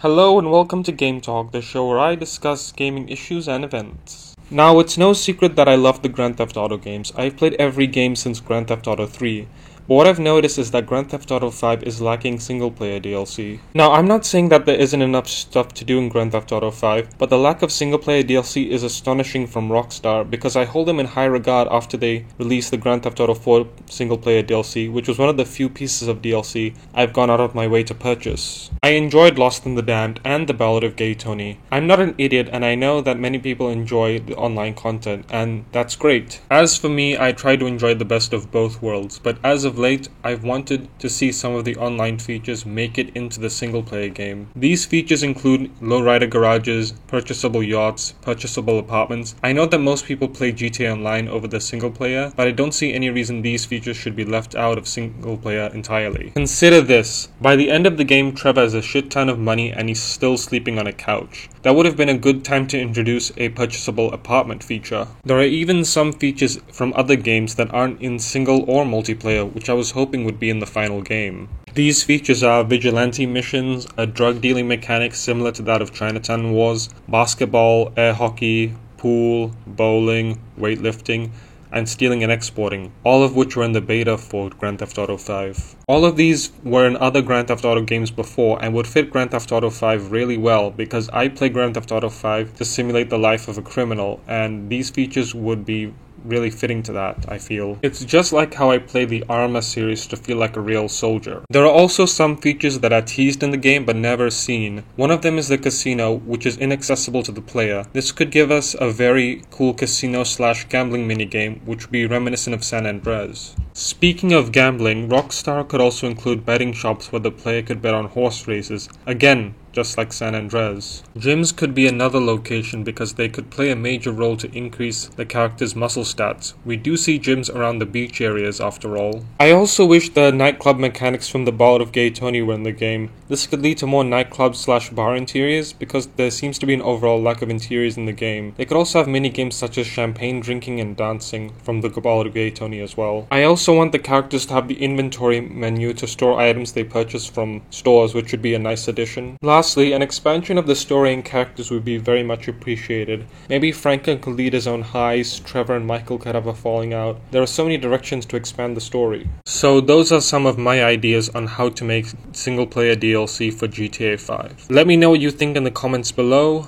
Hello and welcome to Game Talk, the show where I discuss gaming issues and events. Now, it's no secret that I love the Grand Theft Auto games. I've played every game since Grand Theft Auto 3. But what I've noticed is that Grand Theft Auto 5 is lacking single-player DLC. Now, I'm not saying that there isn't enough stuff to do in Grand Theft Auto 5, but the lack of single-player DLC is astonishing from Rockstar because I hold them in high regard after they released the Grand Theft Auto 4 single-player DLC, which was one of the few pieces of DLC I've gone out of my way to purchase. I enjoyed Lost in the Damned and The Ballad of Gay Tony. I'm not an idiot and I know that many people enjoy the online content, and that's great. As for me, I try to enjoy the best of both worlds, but as of late, I've wanted to see some of the online features make it into the single-player game. These features include lowrider garages, purchasable yachts, purchasable apartments. I know that most people play GTA Online over the single-player, but I don't see any reason these features should be left out of single-player entirely. Consider this. By the end of the game, Trevor has a shit ton of money and he's still sleeping on a couch. That would have been a good time to introduce a purchasable apartment feature. There are even some features from other games that aren't in single or multiplayer, which I was hoping would be in the final game. These features are vigilante missions, a drug dealing mechanic similar to that of Chinatown Wars, basketball, air hockey, pool, bowling, weightlifting, and stealing and exporting, all of which were in the beta for Grand Theft Auto 5. All of these were in other Grand Theft Auto games before and would fit Grand Theft Auto 5 really well because I play Grand Theft Auto 5 to simulate the life of a criminal, and these features would be really fitting to that, I feel. It's just like how I play the Arma series to feel like a real soldier. There are also some features that are teased in the game but never seen. One of them is the casino, which is inaccessible to the player. This could give us a very cool casino/gambling minigame, which would be reminiscent of San Andreas. Speaking of gambling, Rockstar could also include betting shops where the player could bet on horse races. Again, just like San Andreas. Gyms could be another location because they could play a major role to increase the character's muscle stats. We do see gyms around the beach areas after all. I also wish the nightclub mechanics from The Ballad of Gay Tony were in the game. This could lead to more nightclub/bar interiors because there seems to be an overall lack of interiors in the game. They could also have mini-games such as champagne drinking and dancing from The Ballad of Gay Tony as well. I also want the characters to have the inventory menu to store items they purchase from stores, which would be a nice addition. Lastly, an expansion of the story and characters would be very much appreciated. Maybe Franklin could lead his own highs, Trevor and Michael could have a falling out. There are so many directions to expand the story. So those are some of my ideas on how to make single-player DLC for GTA 5. Let me know what you think in the comments below.